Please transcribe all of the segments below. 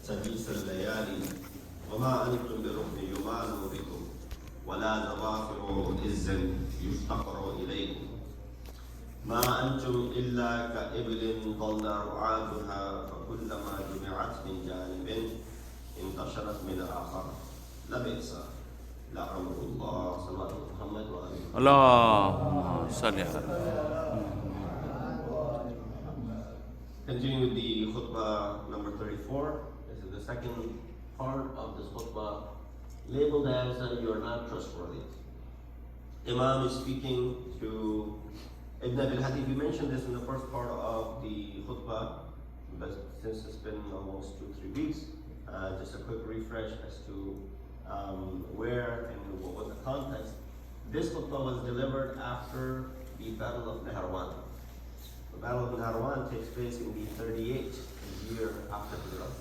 سديس الليالي وما أنتم بركن يمان بكم ولا ظفافر عز يفتقر إليكم ما أنتم إلا كإبل ضل رعاتها فكلما جمعت من جانب انتشرت من الآخر لبئس لأمر الله صلى الله عليه محمد وآله اللهم صل على. Continue with the khutbah number 34. This is the second part of this khutbah, labeled as "You are not trustworthy." Imam is speaking to Ibn Abil Hadith. We mentioned this in the first part of the khutbah, but since it's been almost 2-3 weeks, just a quick refresh as to where and what was the context. This khutbah was delivered after the Battle of Nahrawan. The Battle of Nahrawan takes place in the 38th year after Hijrah.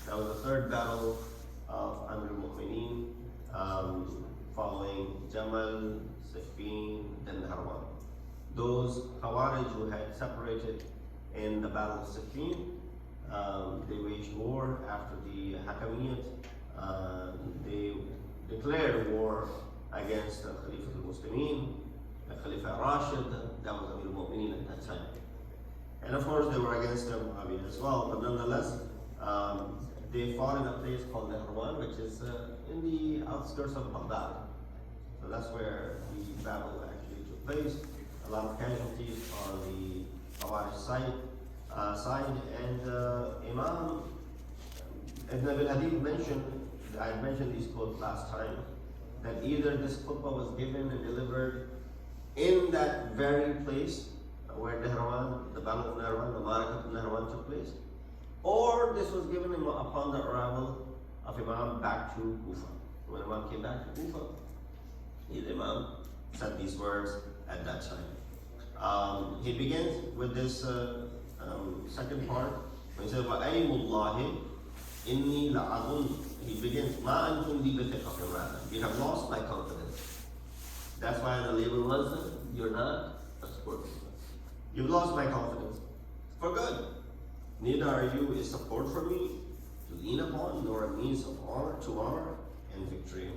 That was the third battle of Amir al-Mu'mineen, following Jamal, Siffin, then Nahrawan. Those Khawarij who had separated in the Battle of Siffin, they waged war after the Hakamiyyat. They declared war against the Khalifa al-Muslimin, the Khalifa Rashid, that was Amir al-Mu'mineen at that time. And of course they were against Muawiyah as well, but nonetheless, they fought in a place called Nahrawan, which is in the outskirts of Baghdad. So that's where the battle actually took place. A lot of casualties on the Khawarij side, and Imam Ibn Abil Hadith mentioned, I had mentioned these quotes last time, that either this khutbah was given and delivered in that very place where Nahrawan, the Battle of Nahrawan, the Ma'arakat of Nahrawan took place, or this was given upon the arrival of Imam back to Kufa. When Imam came back to Kufa, Imam said these words at that time. He begins with this second part. When he says, وَأَيْمُ اللَّهِ إِنِّي لَعَظُنْ. He begins, مَا أَنْتُمْ لِي بِثِقَةٍ. You have lost my confidence. That's why the label was, you're not trustworthy. You've lost my confidence. For good. Neither are you a support for me to lean upon, nor a means of honor and victory.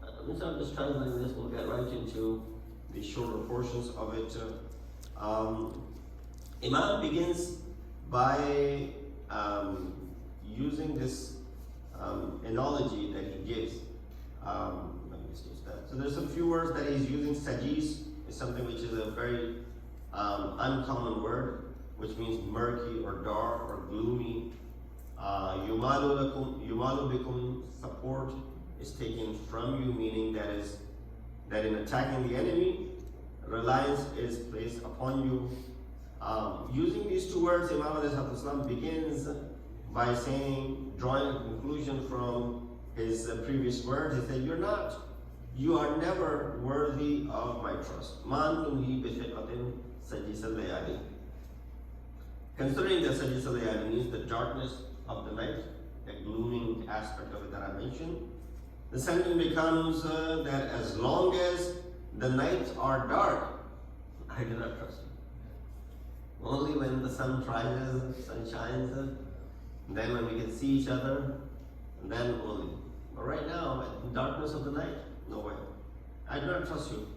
I'm just translating this. We'll get right into the shorter portions of it. Imam begins by using this analogy that he gives. Let me just use that. So there's a few words that he's using. Sajis is something which is a very uncommon word, which means murky or dark or gloomy. Yumalu bikum, support is taken from you, meaning that in attacking the enemy, reliance is placed upon you. Using these two words, Imam al-Islam begins by saying, drawing a conclusion from his previous words. He said, you are never worthy of my trust. Considering that Sajis al-Layali means the darkness of the night, the glooming aspect of it that I mentioned, the sentence becomes that as long as the nights are dark, I do not trust you. Only when the sun rises, sun shines, then when we can see each other, then only. But right now, in the darkness of the night, no way. I do not trust you.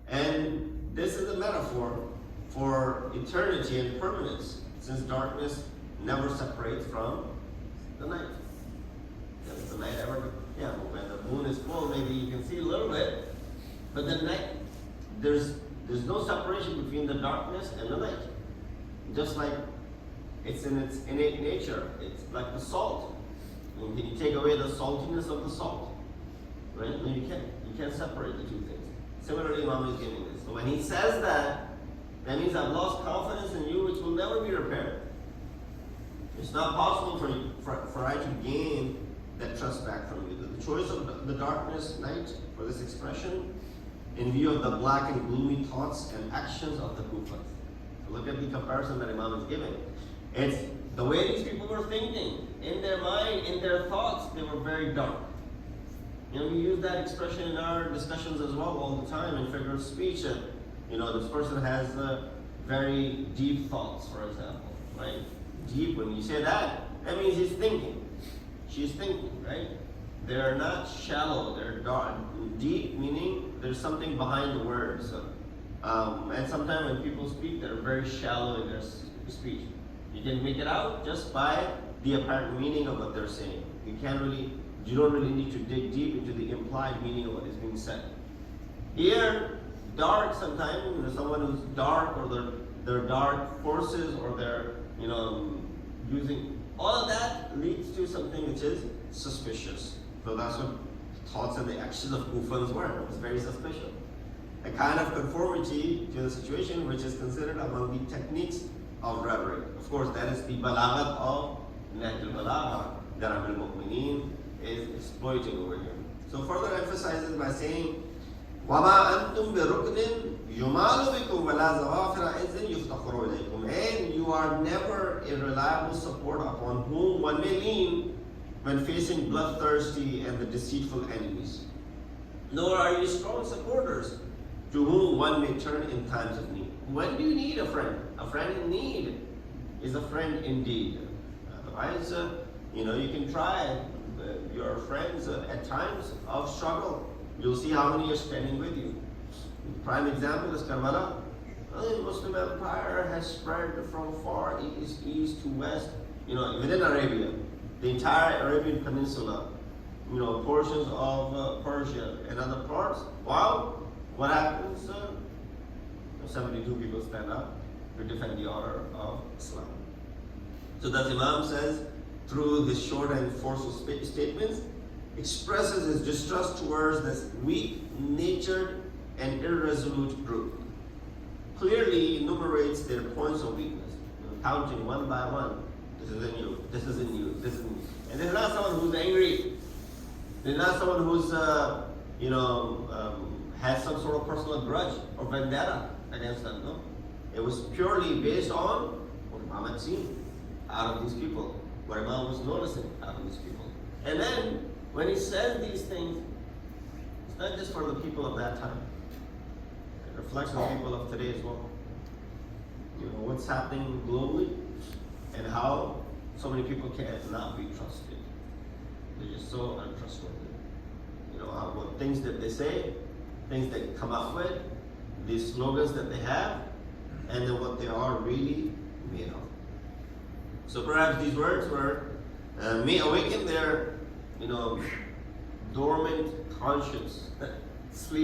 And this is a metaphor for eternity and permanence, since darkness never separates from the night. Does the night ever? Yeah, when the moon is full, maybe you can see a little bit, but the night, there's no separation between the darkness and the night. Just like it's in its innate nature. It's like the salt. Can you take away the saltiness of the salt? Right? No, you can't. You can't separate the two things. Similarly, Imam is giving this. So when he says that means I've lost confidence in you, which will never be repaired. It's not possible for I to gain that trust back from you. The choice of the darkness night for this expression, in view of the black and gloomy thoughts and actions of the Kufas. So look at the comparison that Imam is giving. It's the way these people were thinking. In their mind, in their thoughts, they were very dark. We use that expression in our discussions as well all the time in figure of speech. This person has very deep thoughts, for example, right? Deep, when you say that, That means he's thinking. She's thinking, right? They're not shallow, they're dark. Deep meaning there's something behind the words. And sometimes when people speak, they're very shallow in their speech. You can make it out just by the apparent meaning of what they're saying. You don't really need to dig deep into the implied meaning of what is being said. Here, dark sometimes, there's someone who's dark, or their dark forces, or they're, using, all of that leads to something which is suspicious. So that's what thoughts and the actions of Kufans were. It was very suspicious. A kind of conformity to the situation which is considered among the techniques of rhetoric. Of course, that is the balaghat of Nahj al-Balagha that Amir al-Mu'mineen is exploiting over here. So further emphasizes by saying, وَمَا أَنْتُمْ بِرُكْنٍ يُمَالُ بِكُمْ وَلَا زَوَافِرَ إِذٍ يُفْتَخُرُ إِلَيْكُمْ. And you are never a reliable support upon whom one may lean when facing bloodthirsty and the deceitful enemies. Nor are you strong supporters to whom one may turn in times of need. When do you need a friend? A friend in need is a friend indeed. Otherwise, you can try your friends at times of struggle. You'll see how many are standing with you. Prime example is Karbala. The Muslim empire has spread from far east to west, within Arabia. The entire Arabian Peninsula, portions of Persia and other parts. Wow, what happens? 72 people stand up to defend the honor of Islam. So that Imam says, through his short and forceful statements, expresses his distrust towards this weak-natured and irresolute group. Clearly enumerates their points of weakness, counting one by one. This is in you, this is in you, this is in you. And they're not someone who's angry. They're not someone who's, has some sort of personal grudge or vendetta against them. No. It was purely based on what Imam had seen out of these people, what Imam was noticing out of these people. And then, when he says these things, it's not just for the people of that time. It reflects on the people of today as well. What's happening globally and how so many people cannot be trusted. They're just so untrustworthy. What things that they say, things they come up with, these slogans that they have, and then what they are really made of. So perhaps these words may awaken their, dormant conscience, sleep.